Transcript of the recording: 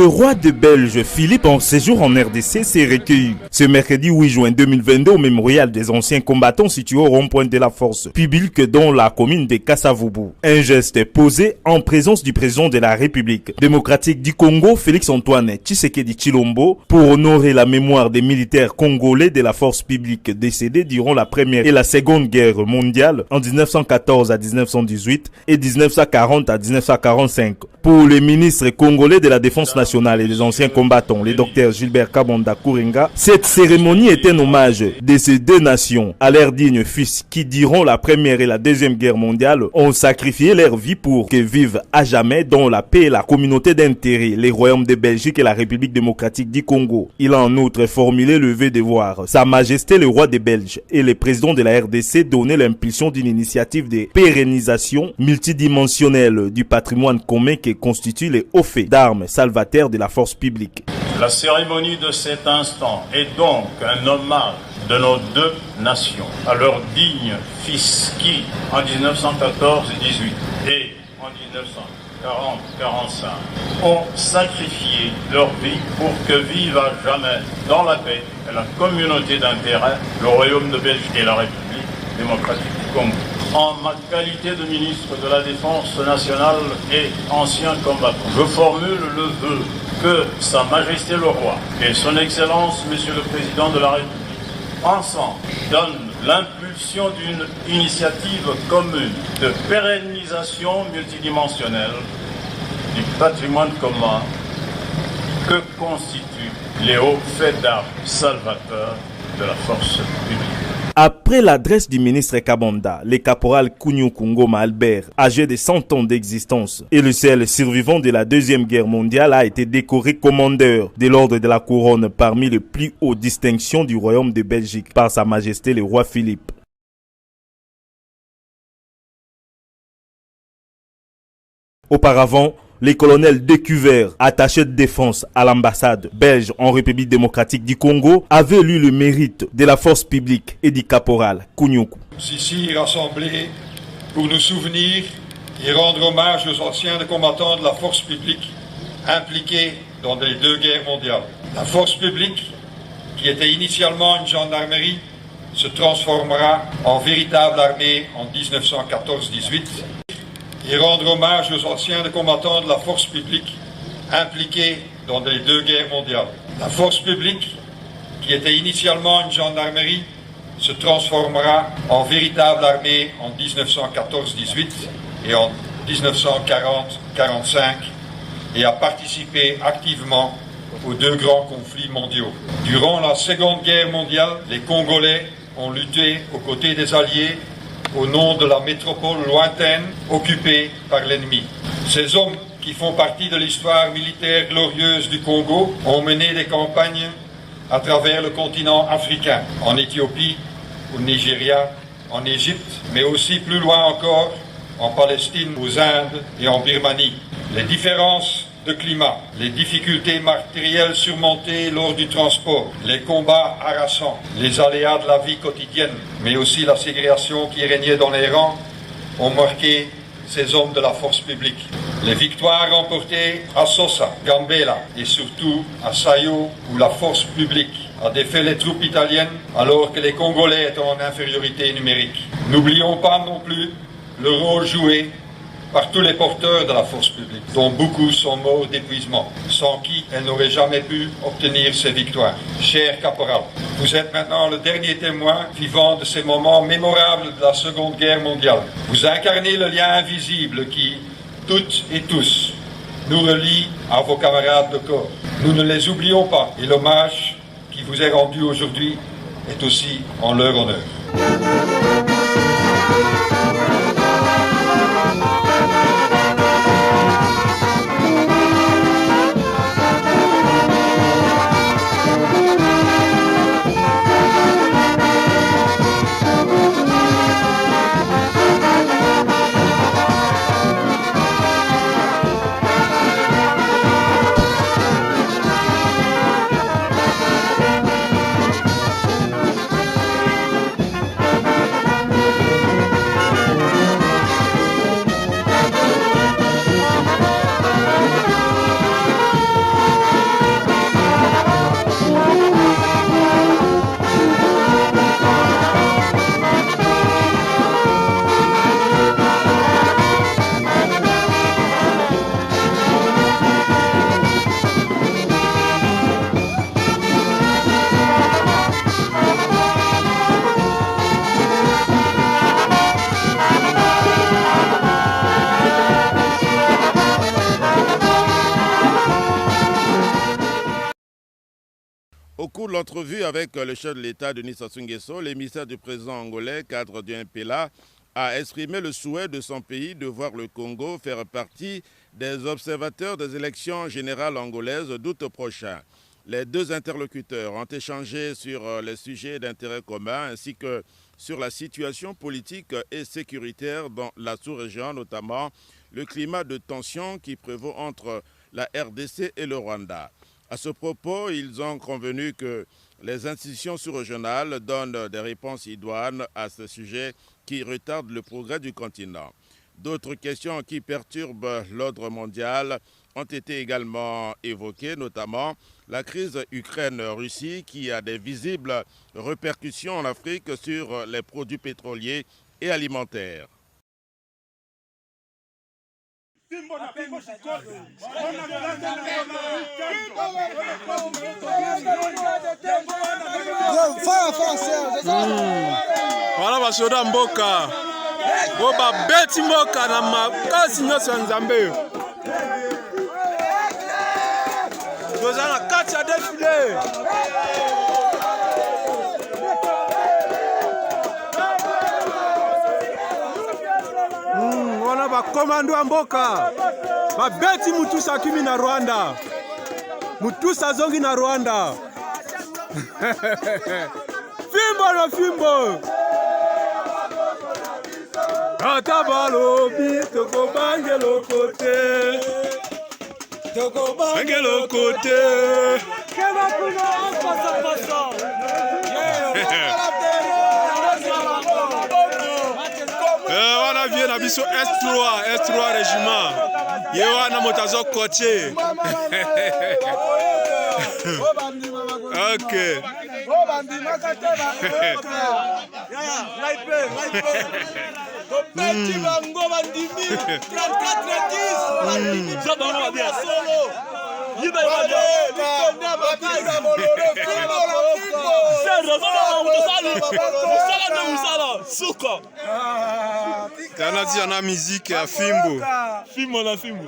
Le roi de Belge, Philippe, en séjour en RDC, s'est recueilli ce mercredi 8 juin 2022 au mémorial des anciens combattants situé au rond-point de la force publique dans la commune de Kasavubu. Un geste posé en présence du président de la République démocratique du Congo, Félix-Antoine Tshisekedi Tshilombo, pour honorer la mémoire des militaires congolais de la force publique décédés durant la Première et la Seconde Guerre mondiale en 1914 à 1918 et 1940 à 1945. Pour le ministre congolais de la Défense nationale et des anciens combattants, le docteur Gilbert Kabonda Kourenga, cette cérémonie est un hommage de ces deux nations à leurs dignes fils qui, durant la Première et la Deuxième Guerre mondiale, ont sacrifié leur vie pour que vivent à jamais dans la paix et la communauté d'intérêt les royaumes de Belgique et la République démocratique du Congo. Il a en outre formulé le vœu de voir Sa Majesté le roi des Belges et le président de la RDC donner l'impulsion d'une initiative de pérennisation multidimensionnelle du patrimoine commun qui constitue les hauts faits d'armes salvataires de la force publique. La cérémonie de cet instant est donc un hommage de nos deux nations à leurs dignes fils qui, en 1914 et 18 et en 1940-45, ont sacrifié leur vie pour que vive à jamais dans la paix et la communauté d'intérêt le Royaume de Belgique et la République démocratique du Congo. En ma qualité de ministre de la Défense nationale et ancien combattant, je formule le vœu que Sa Majesté le Roi et Son Excellence Monsieur le Président de la République, ensemble, donnent l'impulsion d'une initiative commune de pérennisation multidimensionnelle du patrimoine commun que constituent les hauts faits d'armes salvateurs de la force publique. Après l'adresse du ministre Kabonda, le caporal Kunyuku Ngoma Albert, âgé de 100 ans d'existence et le seul survivant de la Deuxième Guerre mondiale, a été décoré commandeur de l'ordre de la couronne parmi les plus hautes distinctions du royaume de Belgique par Sa Majesté le roi Philippe. Auparavant, les colonels Découvert, attachés de défense à l'ambassade belge en République démocratique du Congo, avaient lu le mérite de la force publique et du caporal Kunyuku. Ici rassemblés pour nous souvenir et rendre hommage aux anciens combattants de la force publique impliqués dans les deux guerres mondiales. La force publique, qui était initialement une gendarmerie, se transformera en véritable armée en 1914-18. Et rendre hommage aux anciens combattants de la force publique impliqués dans les deux guerres mondiales. La force publique, qui était initialement une gendarmerie, se transformera en véritable armée en 1914-18 et en 1940-45 et a participé activement aux deux grands conflits mondiaux. Durant la Seconde Guerre mondiale, les Congolais ont lutté aux côtés des Alliés au nom de la métropole lointaine occupée par l'ennemi. Ces hommes, qui font partie de l'histoire militaire glorieuse du Congo, ont mené des campagnes à travers le continent africain, en Éthiopie, au Nigeria, en Égypte, mais aussi plus loin encore, en Palestine, aux Indes et en Birmanie. Les différences de climat, les difficultés matérielles surmontées lors du transport, les combats harassants, les aléas de la vie quotidienne, mais aussi la ségrégation qui régnait dans les rangs, ont marqué ces hommes de la force publique. Les victoires remportées à Sosa, Gambela et surtout à Sayo, où la force publique a défait les troupes italiennes alors que les Congolais étaient en infériorité numérique. N'oublions pas non plus le rôle joué par tous les porteurs de la force publique, dont beaucoup sont morts d'épuisement, sans qui elle n'aurait jamais pu obtenir ces victoires. Cher caporal, vous êtes maintenant le dernier témoin vivant de ces moments mémorables de la Seconde Guerre mondiale. Vous incarnez le lien invisible qui, toutes et tous, nous relie à vos camarades de corps. Nous ne les oublions pas et l'hommage qui vous est rendu aujourd'hui est aussi en leur honneur. Au cours de l'entrevue avec le chef de l'État, Denis Sassou Nguesso, l'émissaire du président angolais, cadre du MPLA, a exprimé le souhait de son pays de voir le Congo faire partie des observateurs des élections générales angolaises d'août prochain. Les deux interlocuteurs ont échangé sur les sujets d'intérêt commun ainsi que sur la situation politique et sécuritaire dans la sous-région, notamment le climat de tension qui prévaut entre la RDC et le Rwanda. À ce propos, ils ont convenu que les institutions sous-régionales donnent des réponses idoines à ce sujet qui retardent le progrès du continent. D'autres questions qui perturbent l'ordre mondial ont été également évoquées, notamment la crise Ukraine-Russie qui a des visibles répercussions en Afrique sur les produits pétroliers et alimentaires. Voilà basoda mboka bo babeti mboka na makasi nyonso ya Nzambe toza na kati ya defile wana bakomando ya mboka babeti mutusa akimi na Rwanda mutusa azongi na Rwanda fimbo na fimbo ata balobi tokobangelo kote tokobangelo kote keba kuna pasa pasa wana vie na biso S3 régiment ye wana motazo koche ok kana tia na musique ya fimbo na fimbo